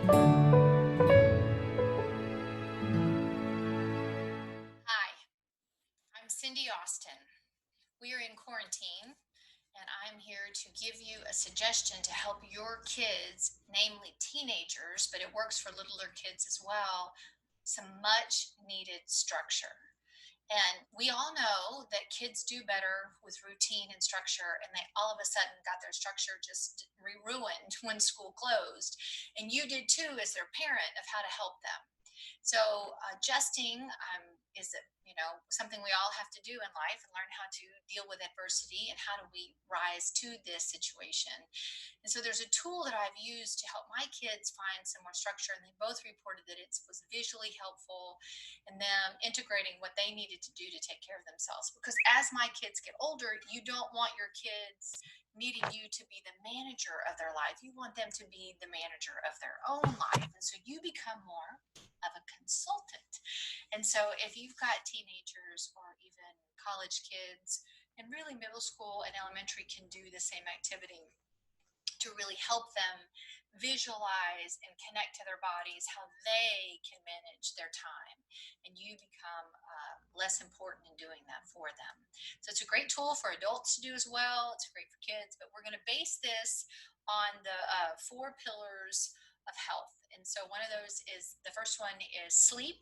Hi, I'm Cindy Austin. We are in quarantine, and I'm here to give you a suggestion to help your kids, namely teenagers, but it works for littler kids as well, some much needed structure. And we all know that kids do better with routine and structure, and they all of a sudden got their structure just ruined when school closed. And you did too, as their parent, of how to help them. So adjusting is something we all have to do in life and learn how to deal with adversity and how do we rise to this situation. And so there's a tool that I've used to help my kids find some more structure, and they both reported that it was visually helpful in them integrating what they needed to do to take care of themselves. Because as my kids get older, you don't want your kids needing you to be the manager of their life. You want them to be the manager of their own life. And so you become more of a consultant. And so if you've got teenagers or even college kids, and really middle school and elementary can do the same activity to really help them visualize and connect to their bodies how they can manage their time, and you become less important in doing that for them. So it's a great tool for adults to do as well. It's great for kids, but we're going to base this on the four pillars of health. And so one of those is, the first one is sleep,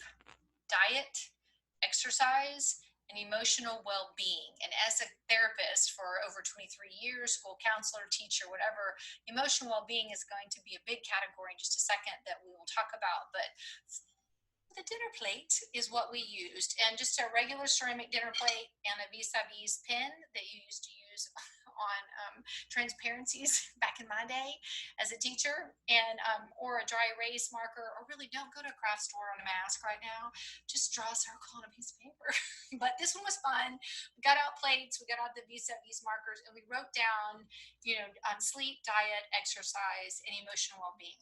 diet, exercise, and emotional well-being. And as a therapist for over 23 years, school counselor, teacher, whatever, emotional well-being is going to be a big category in just a second that we will talk about. But the dinner plate is what we used, and just a regular ceramic dinner plate and a vis-a-vis pen that you used to use on transparencies back in my day as a teacher, and or a dry erase marker, or really don't go to a craft store on a mask right now. Just draw a circle on a piece of paper. But this one was fun. We got out plates, we got out the vis-a-vis markers, and we wrote down, sleep, diet, exercise, and emotional well-being.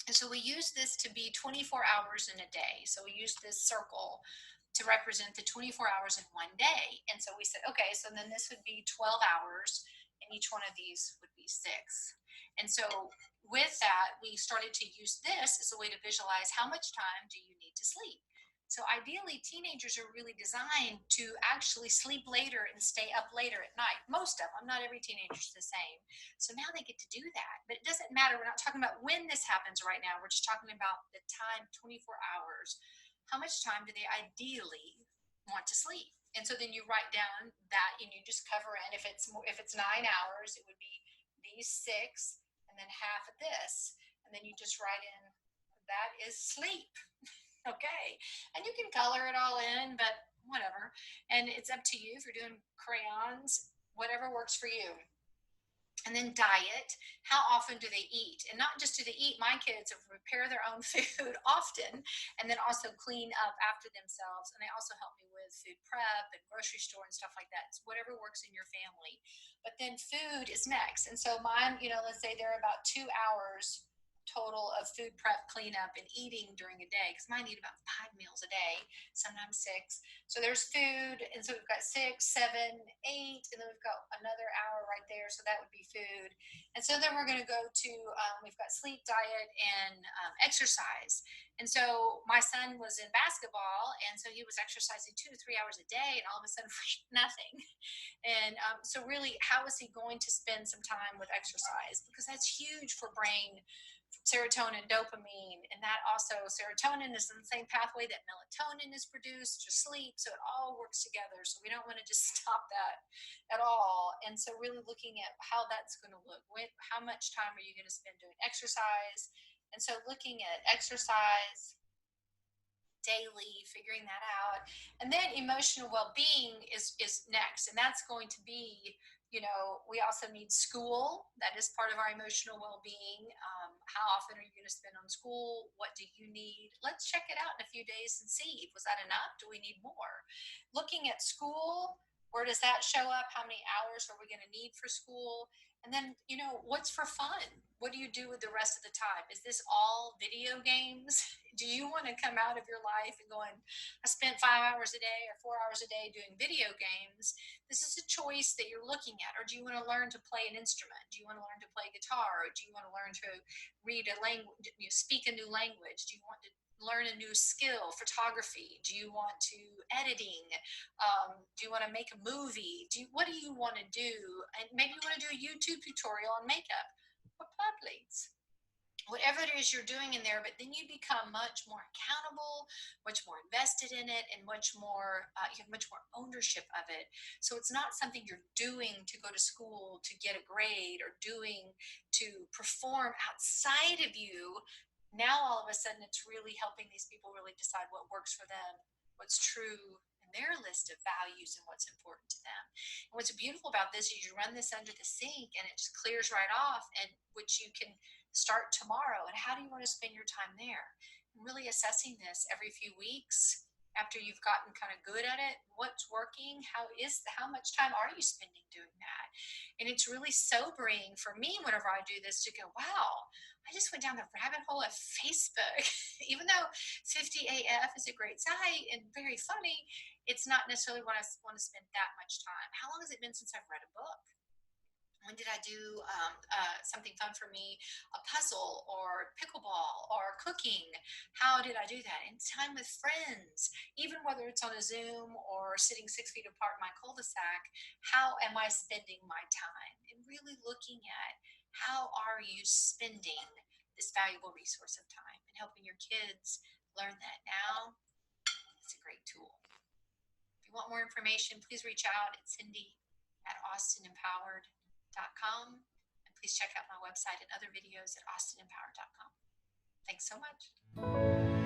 And so we use this to be 24 hours in a day. So we use this circle to represent the 24 hours in one day. And so we said, okay, so then this would be 12 hours, and each one of these would be six. And so with that, we started to use this as a way to visualize how much time do you need to sleep. So ideally, teenagers are really designed to actually sleep later and stay up later at night. Most of them, not every teenager is the same. So now they get to do that. But it doesn't matter. We're not talking about when this happens right now. We're just talking about the time, 24 hours. How much time do they ideally want to sleep? And so then you write down that, and you just cover in. If it's 9 hours, it would be these six, and then half of this, and then you just write in that is sleep. Okay. And you can color it all in, but whatever. And it's up to you if you're doing crayons, whatever works for you. And then diet, how often do they eat? And not just do they eat, my kids have prepare their own food often, and then also clean up after themselves. And they also help me with food prep and grocery store and stuff like that. It's whatever works in your family. But then food is next. And so mine, let's say they're about 2 hours total of food prep, cleanup, and eating during a day, because mine eat about 5 meals a day, sometimes six. So there's food, and so we've got 6, 7, 8, and then we've got another hour right there, so that would be food. And so then we're going to go to, we've got sleep, diet, and exercise. And so my son was in basketball, and so he was exercising 2 to 3 hours a day, and all of a sudden, nothing. And so really, how is he going to spend some time with exercise? Because that's huge for brain serotonin, dopamine, and that also, serotonin is in the same pathway that melatonin is produced to sleep. So it all works together. So we don't want to just stop that at all. And so really looking at how that's going to look. How much time are you going to spend doing exercise? And so looking at exercise daily, figuring that out. And then emotional well-being is next. And that's going to be, we also need school. That is part of our emotional well-being. How often are you going to spend on school? What do you need? Let's check it out in a few days and see, was that enough? Do we need more? Looking at school, Where does that show up? How many hours are we going to need for school? And then, what's for fun? What do you do with the rest of the time? Is this all video games? Do you want to come out of your life and going, I spent 5 hours a day or 4 hours a day doing video games? This is a choice that you're looking at. Or do you want to learn to play an instrument? Do you want to learn to play guitar? Or do you want to learn to read a language, speak a new language? Do you want to learn a new skill, photography? Do you want to editing? Do you want to make a movie? What do you want to do? And maybe you want to do a YouTube tutorial on makeup or pod leads. Whatever it is you're doing in there, but then you become much more accountable, much more invested in it, and much more you have much more ownership of it. So it's not something you're doing to go to school to get a grade or doing to perform outside of you. Now all of a sudden it's really helping these people really decide what works for them, what's true in their list of values, and what's important to them. And what's beautiful about this is you run this under the sink and it just clears right off, and which you can start tomorrow. And how do you want to spend your time there? And really assessing this every few weeks after you've gotten kind of good at it. What's working? How much time are you spending doing that? And it's really sobering for me whenever I do this to go, wow, I just went down the rabbit hole of Facebook. Even though 50AF is a great site and very funny, it's not necessarily what I want to spend that much time. How long has it been since I've read a book? When did I do something fun for me, a puzzle or pickleball or cooking? How did I do that? And time with friends, even whether it's on a Zoom or sitting 6 feet apart in my cul-de-sac, how am I spending my time? And really looking at how are you spending this valuable resource of time and helping your kids learn that now. It's a great tool. If you want more information, please reach out at Cindy at austinempowered.com. And please check out my website and other videos at austinempowered.com. Thanks so much.